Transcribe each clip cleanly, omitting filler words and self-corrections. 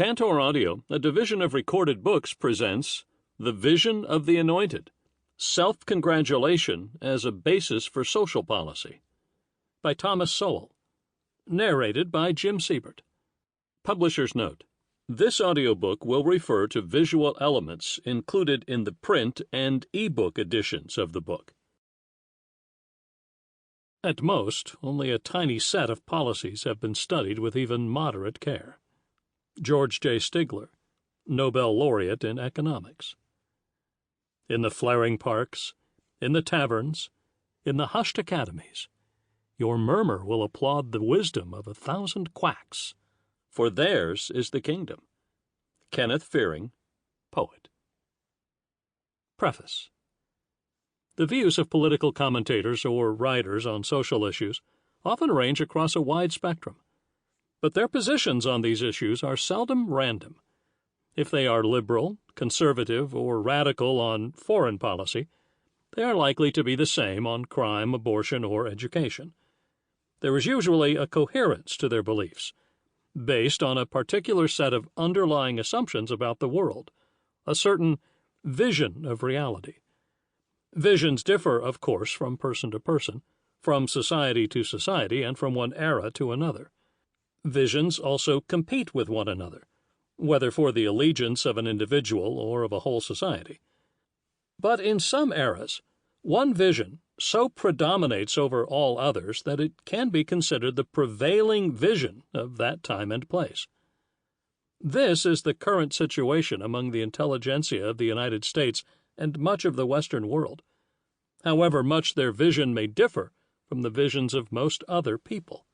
Tantor Audio, a division of Recorded Books, presents The Vision of the Anointed, Self-Congratulation as a Basis for Social Policy, by Thomas Sowell, narrated by Jim Seybert. Publisher's note: this audiobook will refer to visual elements included in the print and e-book editions of the book. At most, only a tiny set of policies have been studied with even moderate care. George J. Stigler, Nobel laureate in economics. In the flaring parks, in the taverns, in the hushed academies, your murmur will applaud the wisdom of 1,000 quacks, for theirs is the kingdom. Kenneth Fearing, poet. Preface. The views of political commentators or writers on social issues often range across a wide spectrum, but their positions on these issues are seldom random. If they are liberal, conservative, or radical on foreign policy, they are likely to be the same on crime, abortion, or education. There is usually a coherence to their beliefs, based on a particular set of underlying assumptions about the world, a certain vision of reality. Visions differ, of course, from person to person, from society to society, and from one era to another. Visions also compete with one another, whether for the allegiance of an individual or of a whole society. But in some eras, one vision so predominates over all others that it can be considered the prevailing vision of that time and place. This is the current situation among the intelligentsia of the United States and much of the Western world, however much their vision may differ from the visions of most other people.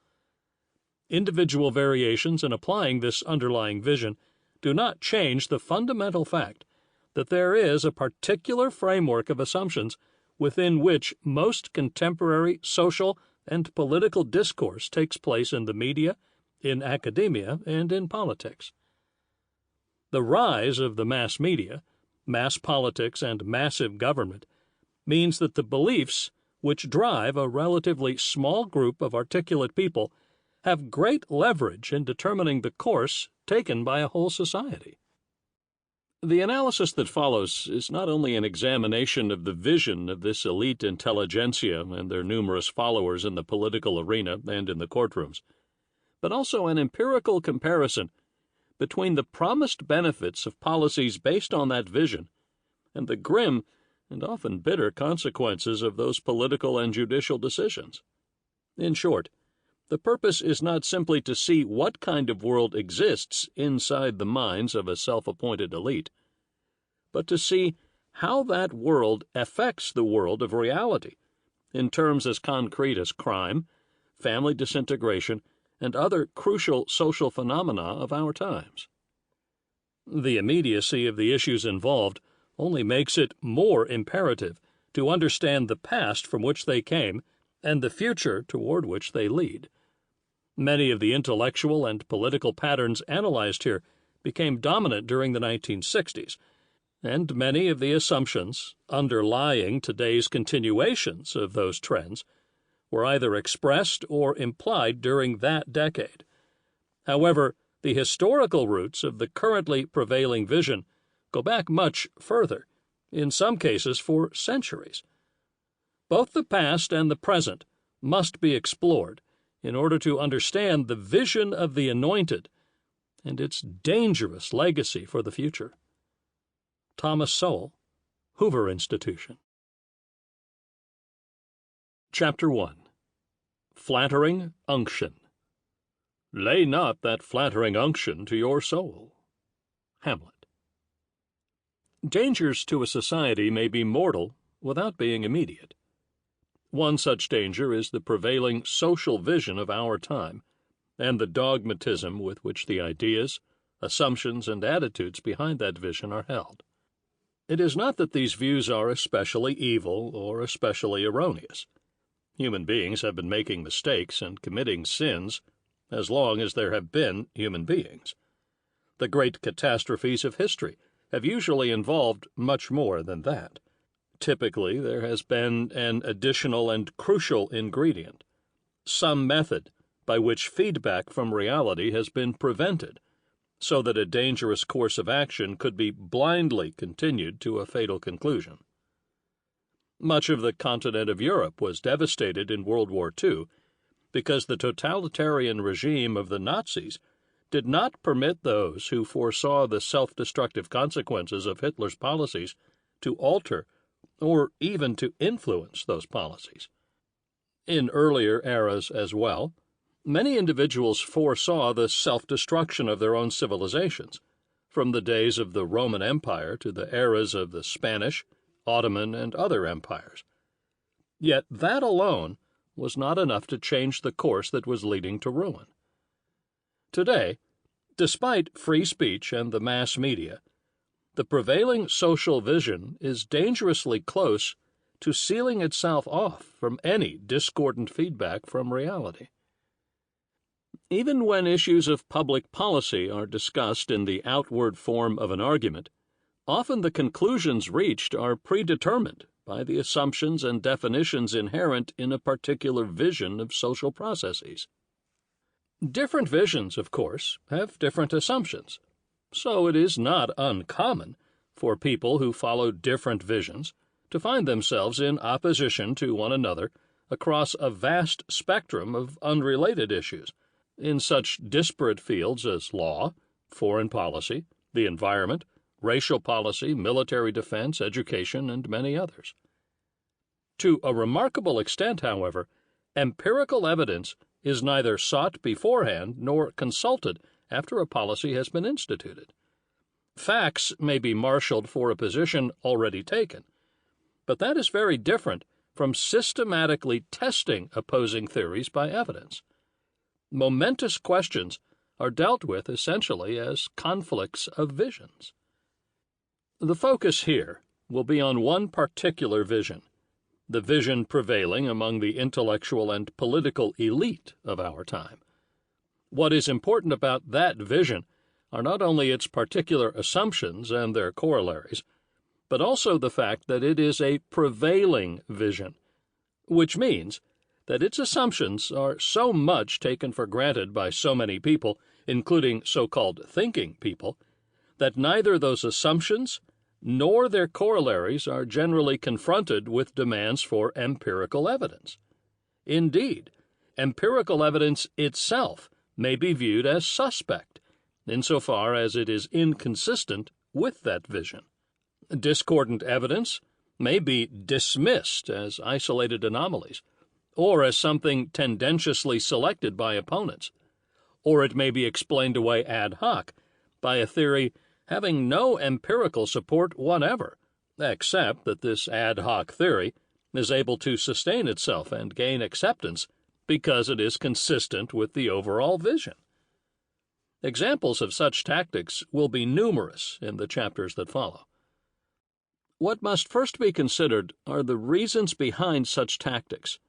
Individual variations in applying this underlying vision do not change the fundamental fact that there is a particular framework of assumptions within which most contemporary social and political discourse takes place in the media, in academia, and in politics. The rise of the mass media, mass politics, and massive government means that the beliefs which drive a relatively small group of articulate people have great leverage in determining the course taken by a whole society. The analysis that follows is not only an examination of the vision of this elite intelligentsia and their numerous followers in the political arena and in the courtrooms, but also an empirical comparison between the promised benefits of policies based on that vision and the grim and often bitter consequences of those political and judicial decisions. In short, the purpose is not simply to see what kind of world exists inside the minds of a self-appointed elite, but to see how that world affects the world of reality in terms as concrete as crime, family disintegration, and other crucial social phenomena of our times. The immediacy of the issues involved only makes it more imperative to understand the past from which they came and the future toward which they lead. Many of the intellectual and political patterns analyzed here became dominant during the 1960s, and many of the assumptions underlying today's continuations of those trends were either expressed or implied during that decade. However, the historical roots of the currently prevailing vision go back much further, in some cases for centuries. Both the past and the present must be explored in order to understand the vision of the anointed and its dangerous legacy for the future. Thomas Sowell, Hoover Institution. Chapter 1. Flattering Unction. Lay not that flattering unction to your soul. Hamlet. Dangers to a society may be mortal without being immediate. One such danger is the prevailing social vision of our time and the dogmatism with which the ideas, assumptions, and attitudes behind that vision are held. It is not that these views are especially evil or especially erroneous. Human beings have been making mistakes and committing sins as long as there have been human beings. The great catastrophes of history have usually involved much more than that. Typically, there has been an additional and crucial ingredient, some method by which feedback from reality has been prevented, so that a dangerous course of action could be blindly continued to a fatal conclusion. Much of the continent of Europe was devastated in World War II because the totalitarian regime of the Nazis did not permit those who foresaw the self-destructive consequences of Hitler's policies to alter or even to influence those policies. In earlier eras as well, many individuals foresaw the self-destruction of their own civilizations, from the days of the Roman Empire to the eras of the Spanish, Ottoman, and other empires. Yet that alone was not enough to change the course that was leading to ruin. Today, despite free speech and the mass media, the prevailing social vision is dangerously close to sealing itself off from any discordant feedback from reality. Even when issues of public policy are discussed in the outward form of an argument, often the conclusions reached are predetermined by the assumptions and definitions inherent in a particular vision of social processes. Different visions, of course, have different assumptions, so it is not uncommon for people who follow different visions to find themselves in opposition to one another across a vast spectrum of unrelated issues in such disparate fields as law, foreign policy, the environment, racial policy, military defense, education, and many others. To a remarkable extent, however, empirical evidence is neither sought beforehand nor consulted after a policy has been instituted. Facts may be marshaled for a position already taken, but that is very different from systematically testing opposing theories by evidence. Momentous questions are dealt with essentially as conflicts of visions. The focus here will be on one particular vision, the vision prevailing among the intellectual and political elite of our time. What is important about that vision are not only its particular assumptions and their corollaries, but also the fact that it is a prevailing vision, which means that its assumptions are so much taken for granted by so many people, including so-called thinking people, that neither those assumptions nor their corollaries are generally confronted with demands for empirical evidence. Indeed, empirical evidence itself may be viewed as suspect, insofar as it is inconsistent with that vision. Discordant evidence may be dismissed as isolated anomalies, or as something tendentiously selected by opponents, or it may be explained away ad hoc by a theory having no empirical support whatever, except that this ad hoc theory is able to sustain itself and gain acceptance because it is consistent with the overall vision. Examples of such tactics will be numerous in the chapters that follow. What must first be considered are the reasons behind such tactics,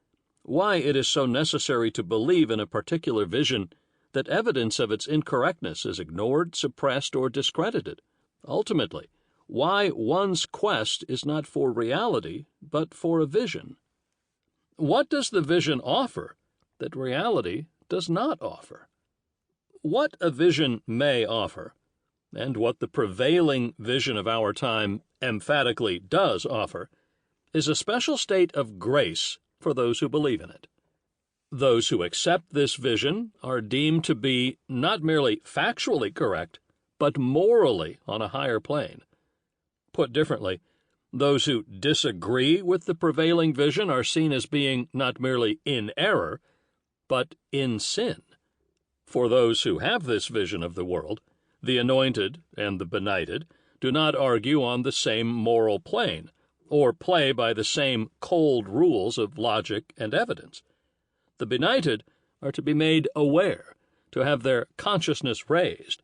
why it is so necessary to believe in a particular vision that evidence of its incorrectness is ignored, suppressed, or discredited. Ultimately, why one's quest is not for reality, but for a vision. What does the vision offer that reality does not offer? What a vision may offer, and what the prevailing vision of our time emphatically does offer, is a special state of grace for those who believe in it. Those who accept this vision are deemed to be not merely factually correct, but morally on a higher plane. Put differently, those who disagree with the prevailing vision are seen as being not merely in error, but in sin. For those who have this vision of the world, the anointed and the benighted do not argue on the same moral plane, or play by the same cold rules of logic and evidence. The benighted are to be made aware, to have their consciousness raised,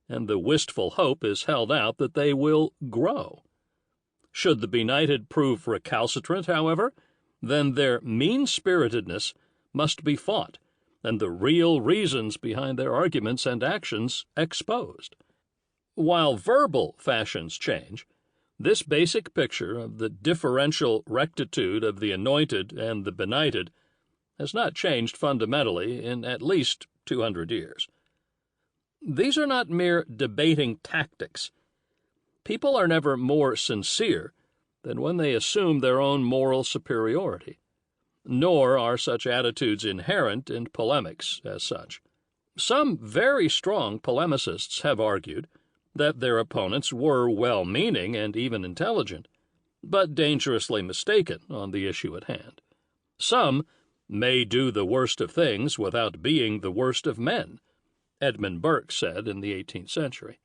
and the wistful hope is held out that they will grow. Should the benighted prove recalcitrant, however, then their mean-spiritedness must be fought, and the real reasons behind their arguments and actions exposed. While verbal fashions change, this basic picture of the differential rectitude of the anointed and the benighted has not changed fundamentally in at least 200 years. These are not mere debating tactics. People are never more sincere than when they assume their own moral superiority, nor are such attitudes inherent in polemics as such. Some very strong polemicists have argued that their opponents were well-meaning and even intelligent, but dangerously mistaken on the issue at hand. Some may do the worst of things without being the worst of men, Edmund Burke said in the 18th century.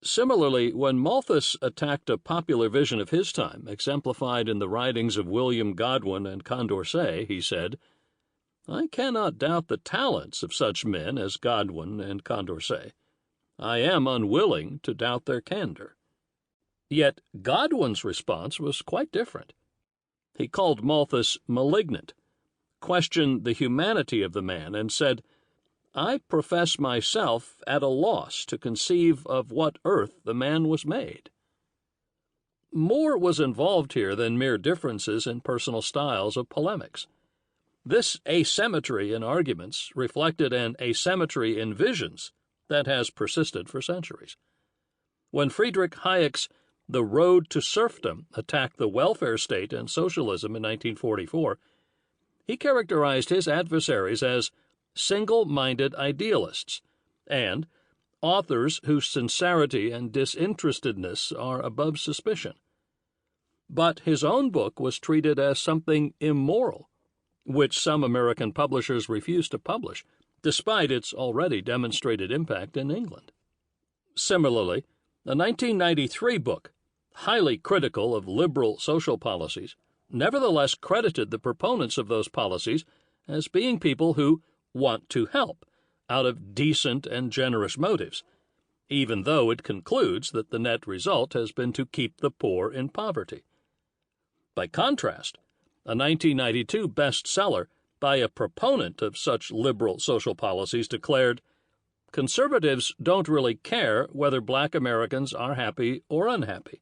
Similarly, when Malthus attacked a popular vision of his time, exemplified in the writings of William Godwin and Condorcet, he said, "I cannot doubt the talents of such men as Godwin and Condorcet. I am unwilling to doubt their candor." Yet Godwin's response was quite different. He called Malthus malignant, questioned the humanity of the man, and said, "I profess myself at a loss to conceive of what earth the man was made." More was involved here than mere differences in personal styles of polemics. This asymmetry in arguments reflected an asymmetry in visions that has persisted for centuries. When Friedrich Hayek's The Road to Serfdom attacked the welfare state and socialism in 1944, he characterized his adversaries as single-minded idealists and authors whose sincerity and disinterestedness are above suspicion. But his own book was treated as something immoral, which some American publishers refused to publish, despite its already demonstrated impact in England. Similarly, a 1993 book, highly critical of liberal social policies, nevertheless credited the proponents of those policies as being people who want to help out of decent and generous motives, even though it concludes that the net result has been to keep the poor in poverty. By contrast, a 1992 bestseller by a proponent of such liberal social policies declared, "Conservatives don't really care whether black Americans are happy or unhappy."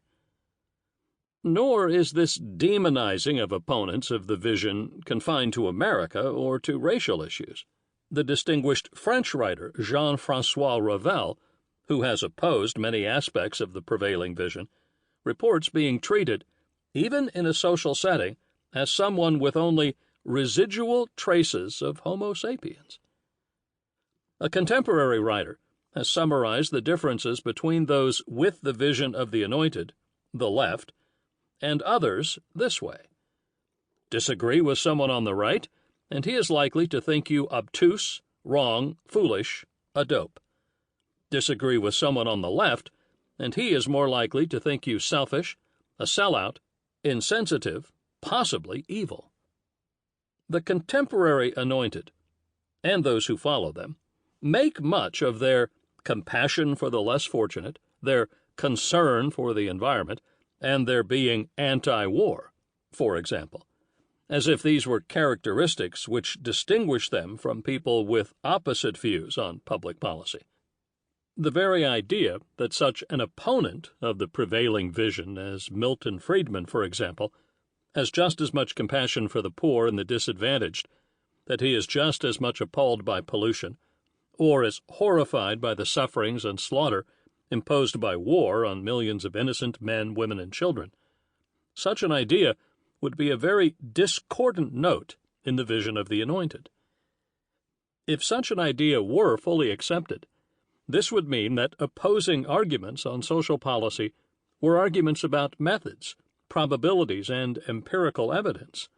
Nor is this demonizing of opponents of the vision confined to America or to racial issues. The distinguished French writer Jean-François Ravel, who has opposed many aspects of the prevailing vision, reports being treated, even in a social setting, as someone with only residual traces of Homo sapiens. A contemporary writer has summarized the differences between those with the vision of the anointed, the left, and others this way. Disagree with someone on the right, and he is likely to think you obtuse, wrong, foolish, a dope. Disagree with someone on the left, and he is more likely to think you selfish, a sellout, insensitive, possibly evil. The contemporary anointed, and those who follow them, make much of their compassion for the less fortunate, their concern for the environment, and their being anti-war, for example, as if these were characteristics which distinguish them from people with opposite views on public policy. The very idea that such an opponent of the prevailing vision as Milton Friedman, for example, has just as much compassion for the poor and the disadvantaged, that he is just as much appalled by pollution, or as horrified by the sufferings and slaughter imposed by war on millions of innocent men, women, and children. Such an idea would be a very discordant note in the vision of the anointed. If such an idea were fully accepted, this would mean that opposing arguments on social policy were arguments about methods, probabilities, and empirical evidence,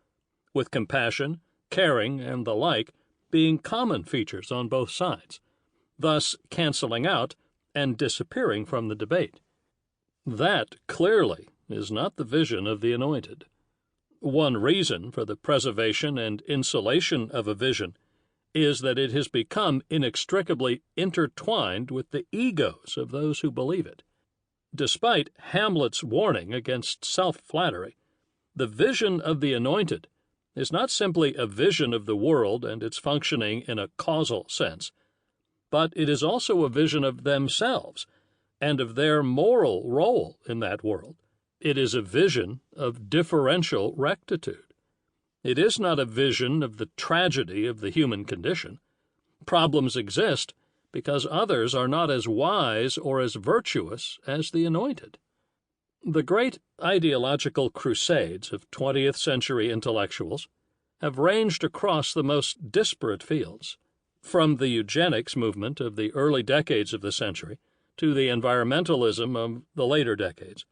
with compassion, caring, and the like being common features on both sides, thus canceling out and disappearing from the debate. That, clearly, is not the vision of the anointed. One reason for the preservation and insulation of a vision is that it has become inextricably intertwined with the egos of those who believe it. Despite Hamlet's warning against self-flattery, the vision of the anointed is not simply a vision of the world and its functioning in a causal sense, but it is also a vision of themselves and of their moral role in that world. It is a vision of differential rectitude. It is not a vision of the tragedy of the human condition. Problems exist, because others are not as wise or as virtuous as the anointed. The great ideological crusades of 20th century intellectuals have ranged across the most disparate fields, from the eugenics movement of the early decades of the century to the environmentalism of the later decades,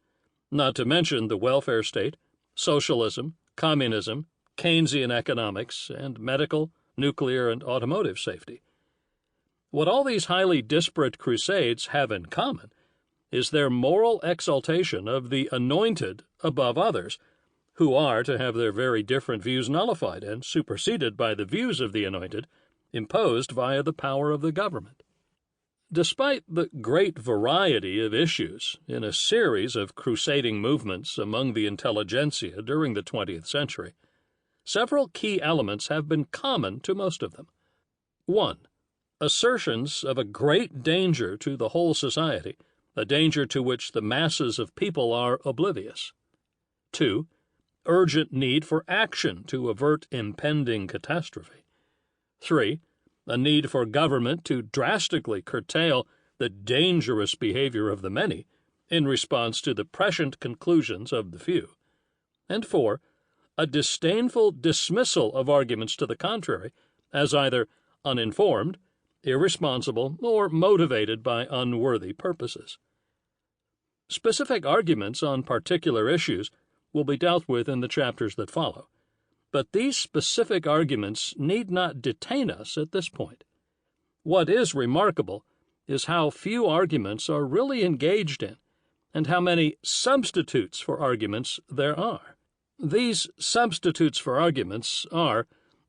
not to mention the welfare state, socialism, communism, Keynesian economics, and medical, nuclear, and automotive safety. What all these highly disparate crusades have in common is their moral exaltation of the anointed above others, who are to have their very different views nullified and superseded by the views of the anointed, imposed via the power of the government. Despite the great variety of issues in a series of crusading movements among the intelligentsia during the 20th century, several key elements have been common to most of them. 1. Assertions of a great danger to the whole society, a danger to which the masses of people are oblivious. 2. Urgent need for action to avert impending catastrophe. 3. A need for government to drastically curtail the dangerous behavior of the many in response to the prescient conclusions of the few. And 4. A disdainful dismissal of arguments to the contrary as either uninformed, irresponsible, or motivated by unworthy purposes. Specific arguments on particular issues will be dealt with in the chapters that follow, but these specific arguments need not detain us at this point. What is remarkable is how few arguments are really engaged in, and how many substitutes for arguments there are. These substitutes for arguments are,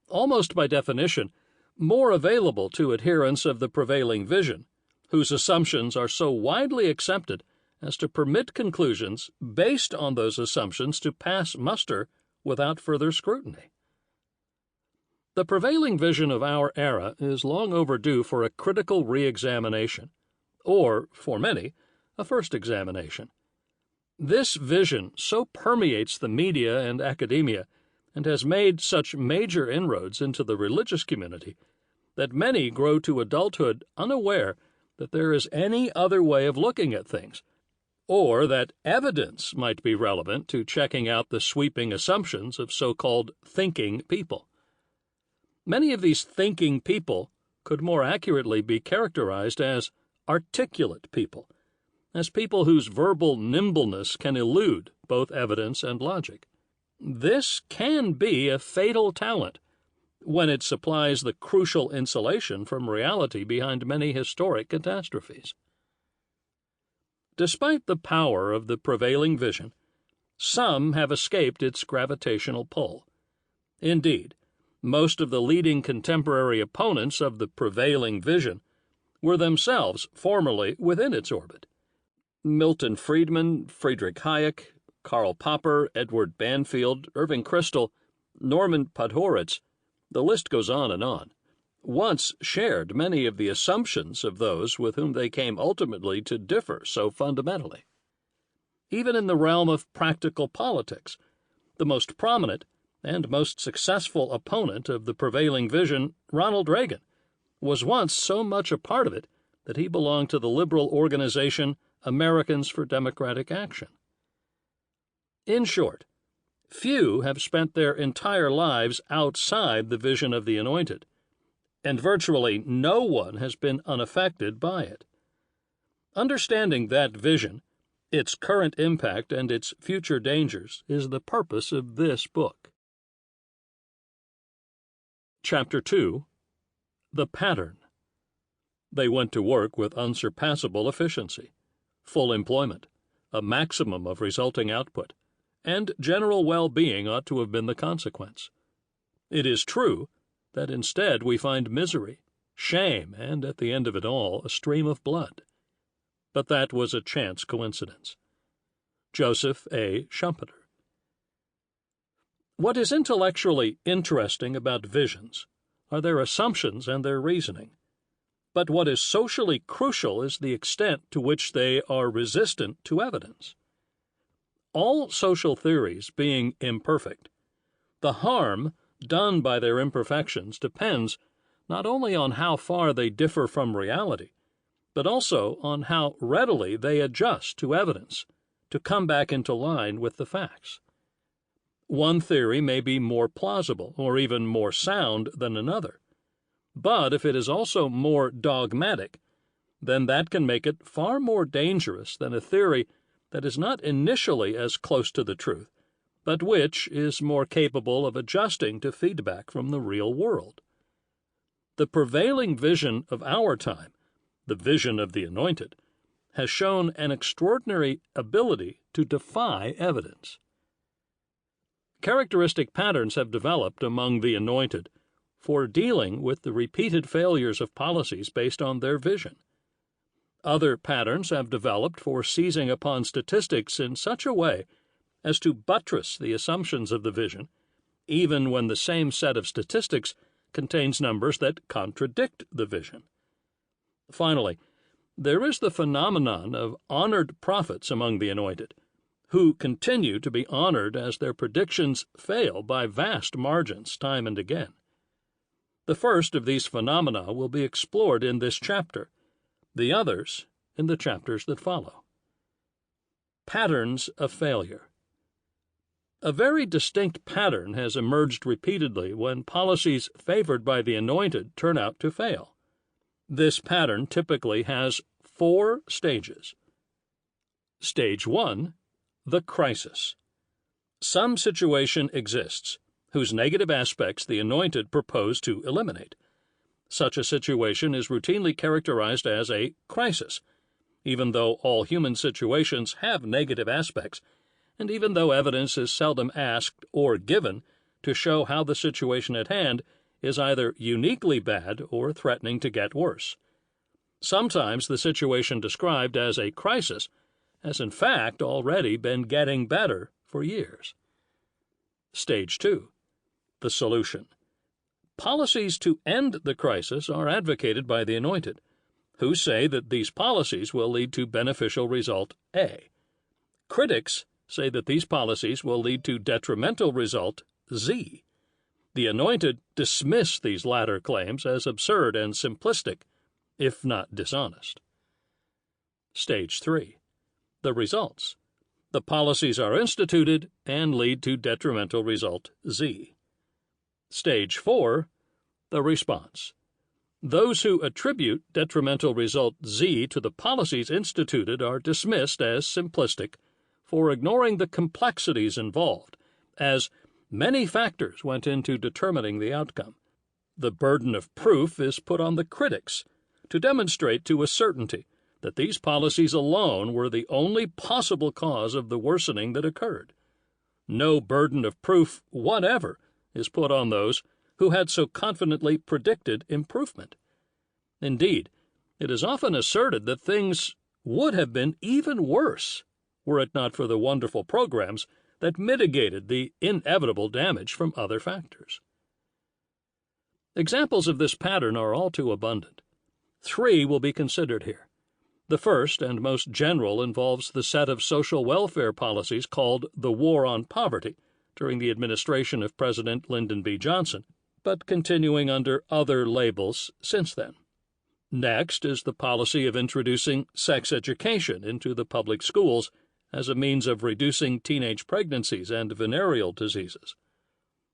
almost by definition, more available to adherents of the prevailing vision, whose assumptions are so widely accepted as to permit conclusions based on those assumptions to pass muster without further scrutiny. The prevailing vision of our era is long overdue for a critical re-examination, or, for many, a first examination. This vision so permeates the media and academia and has made such major inroads into the religious community that many grow to adulthood unaware that there is any other way of looking at things, or that evidence might be relevant to checking out the sweeping assumptions of so-called thinking people. Many of these thinking people could more accurately be characterized as articulate people, as people whose verbal nimbleness can elude both evidence and logic. This can be a fatal talent when it supplies the crucial insulation from reality behind many historic catastrophes. Despite the power of the prevailing vision, some have escaped its gravitational pull. Indeed, most of the leading contemporary opponents of the prevailing vision were themselves formerly within its orbit. Milton Friedman, Friedrich Hayek, Karl Popper, Edward Banfield, Irving Kristol, Norman Podhoretz, the list goes on, once shared many of the assumptions of those with whom they came ultimately to differ so fundamentally. Even in the realm of practical politics, the most prominent and most successful opponent of the prevailing vision, Ronald Reagan, was once so much a part of it that he belonged to the liberal organization Americans for Democratic Action. In short, few have spent their entire lives outside the vision of the anointed, and virtually no one has been unaffected by it. Understanding that vision, its current impact, and its future dangers is the purpose of this book. Chapter 2. The Pattern. They went to work with unsurpassable efficiency, full employment, a maximum of resulting output, and general well-being ought to have been the consequence. It is true that instead we find misery, shame, and, at the end of it all, a stream of blood. But that was a chance coincidence. Joseph A. Schumpeter. What is intellectually interesting about visions are their assumptions and their reasoning. But what is socially crucial is the extent to which they are resistant to evidence. All social theories being imperfect, the harm done by their imperfections depends not only on how far they differ from reality, but also on how readily they adjust to evidence to come back into line with the facts. One theory may be more plausible or even more sound than another, but if it is also more dogmatic, then that can make it far more dangerous than a theory that is not initially as close to the truth, but which is more capable of adjusting to feedback from the real world. The prevailing vision of our time, the vision of the anointed, has shown an extraordinary ability to defy evidence. Characteristic patterns have developed among the anointed for dealing with the repeated failures of policies based on their vision. Other patterns have developed for seizing upon statistics in such a way as to buttress the assumptions of the vision, even when the same set of statistics contains numbers that contradict the vision. Finally, there is the phenomenon of honored prophets among the anointed, who continue to be honored as their predictions fail by vast margins time and again. The first of these phenomena will be explored in this chapter, the others in the chapters that follow. Patterns of failure. A very distinct pattern has emerged repeatedly when policies favored by the anointed turn out to fail. This pattern typically has 4 stages. Stage 1, the crisis. Some situation exists whose negative aspects the anointed propose to eliminate. Such a situation is routinely characterized as a crisis, even though all human situations have negative aspects, and even though evidence is seldom asked or given to show how the situation at hand is either uniquely bad or threatening to get worse. Sometimes the situation described as a crisis has in fact already been getting better for years. Stage 2, the solution. Policies to end the crisis are advocated by the anointed, who say that these policies will lead to beneficial result A. Critics say that these policies will lead to detrimental result Z. The anointed dismiss these latter claims as absurd and simplistic, if not dishonest. Stage 3, the results. The policies are instituted and lead to detrimental result Z. Stage 4, the response. Those who attribute detrimental result Z to the policies instituted are dismissed as simplistic for ignoring the complexities involved, as many factors went into determining the outcome. The burden of proof is put on the critics to demonstrate to a certainty that these policies alone were the only possible cause of the worsening that occurred. No burden of proof whatever is put on those who had so confidently predicted improvement. Indeed, it is often asserted that things would have been even worse were it not for the wonderful programs that mitigated the inevitable damage from other factors. Examples of this pattern are all too abundant. 3 will be considered here. The first and most general involves the set of social welfare policies called the War on Poverty during the administration of President Lyndon B. Johnson, but continuing under other labels since then. Next is the policy of introducing sex education into the public schools as a means of reducing teenage pregnancies and venereal diseases.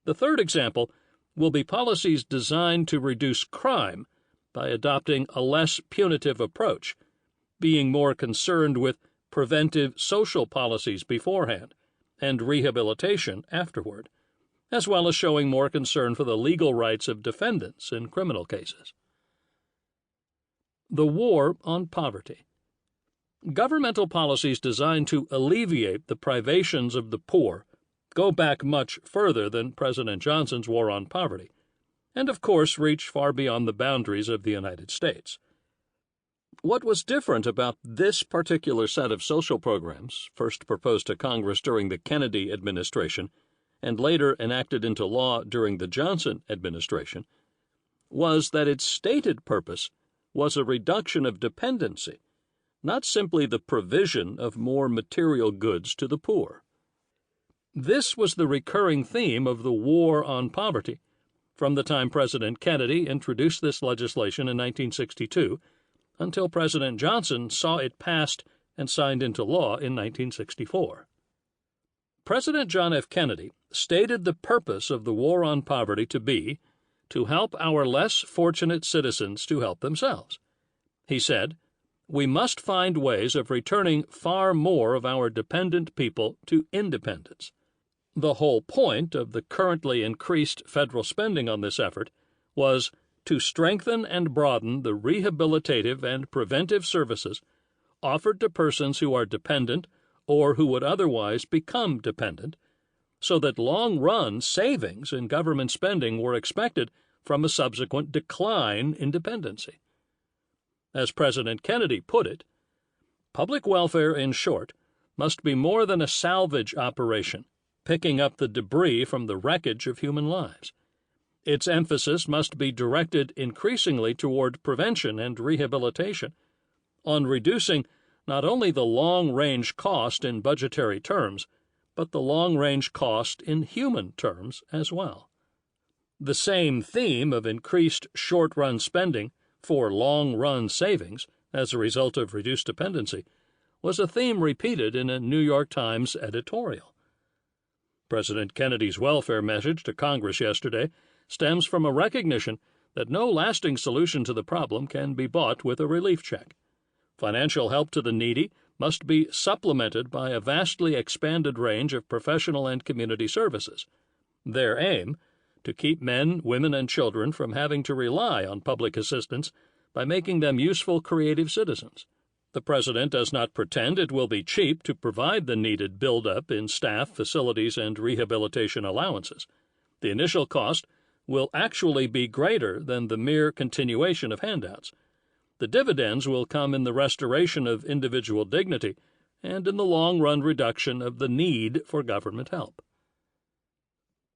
The third example will be policies designed to reduce crime by adopting a less punitive approach, being more concerned with preventive social policies beforehand and rehabilitation afterward, as well as showing more concern for the legal rights of defendants in criminal cases. The War on Poverty. Governmental policies designed to alleviate the privations of the poor go back much further than President Johnson's War on Poverty, and of course reach far beyond the boundaries of the United States. What was different about this particular set of social programs, first proposed to Congress during the Kennedy administration and later enacted into law during the Johnson administration, was that its stated purpose was a reduction of dependency, not simply the provision of more material goods to the poor. This was the recurring theme of the War on Poverty, from the time President Kennedy introduced this legislation in 1962 until President Johnson saw it passed and signed into law in 1964. President John F. Kennedy stated the purpose of the War on Poverty to be to help our less fortunate citizens to help themselves. He said, "We must find ways of returning far more of our dependent people to independence." The whole point of the currently increased federal spending on this effort was to strengthen and broaden the rehabilitative and preventive services offered to persons who are dependent or who would otherwise become dependent, so that long-run savings in government spending were expected from a subsequent decline in dependency. As President Kennedy put it, public welfare, in short, must be more than a salvage operation, picking up the debris from the wreckage of human lives. Its emphasis must be directed increasingly toward prevention and rehabilitation, on reducing not only the long-range cost in budgetary terms, but the long-range cost in human terms as well. The same theme of increased short-run spending for long-run savings as a result of reduced dependency was a theme repeated in a New York Times editorial. President Kennedy's welfare message to Congress yesterday stems from a recognition that no lasting solution to the problem can be bought with a relief check. Financial help to the needy must be supplemented by a vastly expanded range of professional and community services. Their aim, to keep men, women, and children from having to rely on public assistance by making them useful, creative citizens. The President does not pretend it will be cheap to provide the needed buildup in staff, facilities, and rehabilitation allowances. The initial cost will actually be greater than the mere continuation of handouts. The dividends will come in the restoration of individual dignity and in the long-run reduction of the need for government help.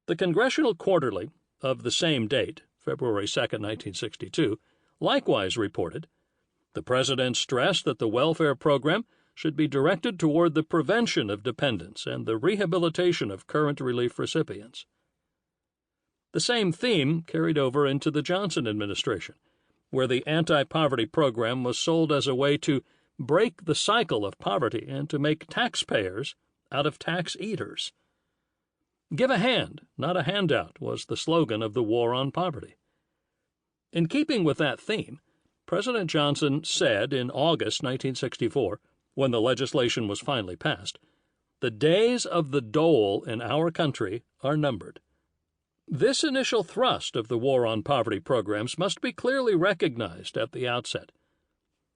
The Congressional Quarterly of the same date, February 2, 1962, likewise reported, "The President stressed that the welfare program should be directed toward the prevention of dependence and the rehabilitation of current relief recipients." The same theme carried over into the Johnson administration, where the anti-poverty program was sold as a way to break the cycle of poverty and to make taxpayers out of tax eaters. "Give a hand, not a handout," was the slogan of the War on Poverty. In keeping with that theme, President Johnson said in August 1964, when the legislation was finally passed, "The days of the dole in our country are numbered." This initial thrust of the War on Poverty programs must be clearly recognized at the outset.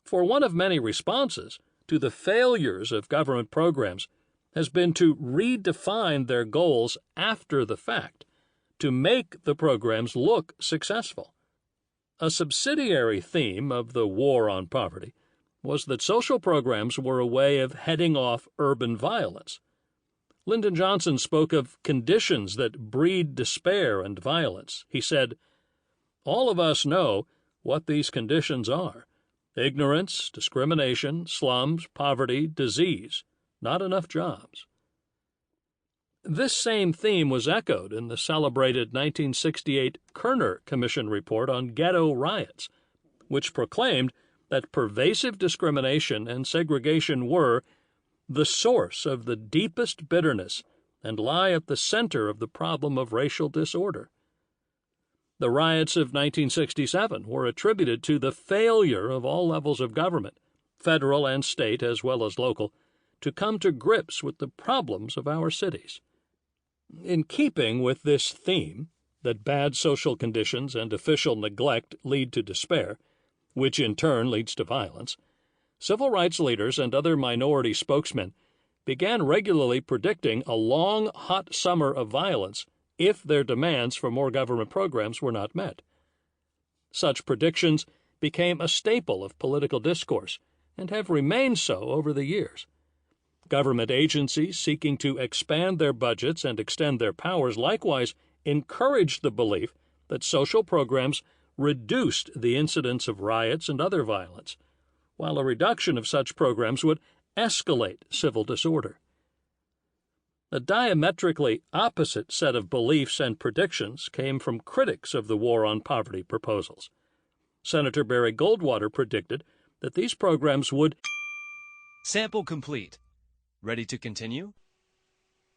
For one of many responses to the failures of government programs has been to redefine their goals after the fact, to make the programs look successful. A subsidiary theme of the War on Poverty was that social programs were a way of heading off urban violence. Lyndon Johnson spoke of conditions that breed despair and violence. He said, "All of us know what these conditions are: ignorance, discrimination, slums, poverty, disease, not enough jobs." This same theme was echoed in the celebrated 1968 Kerner Commission report on ghetto riots, which proclaimed that pervasive discrimination and segregation were the source of the deepest bitterness and lie at the center of the problem of racial disorder. The riots of 1967 were attributed to the failure of all levels of government, federal and state as well as local, to come to grips with the problems of our cities. In keeping with this theme, that bad social conditions and official neglect lead to despair, which in turn leads to violence, civil rights leaders and other minority spokesmen began regularly predicting a long, hot summer of violence if their demands for more government programs were not met. Such predictions became a staple of political discourse and have remained so over the years. Government agencies seeking to expand their budgets and extend their powers likewise encouraged the belief that social programs reduced the incidence of riots and other violence, while a reduction of such programs would escalate civil disorder. A diametrically opposite set of beliefs and predictions came from critics of the War on Poverty proposals. Senator Barry Goldwater predicted that these programs would Sample complete. Ready to continue?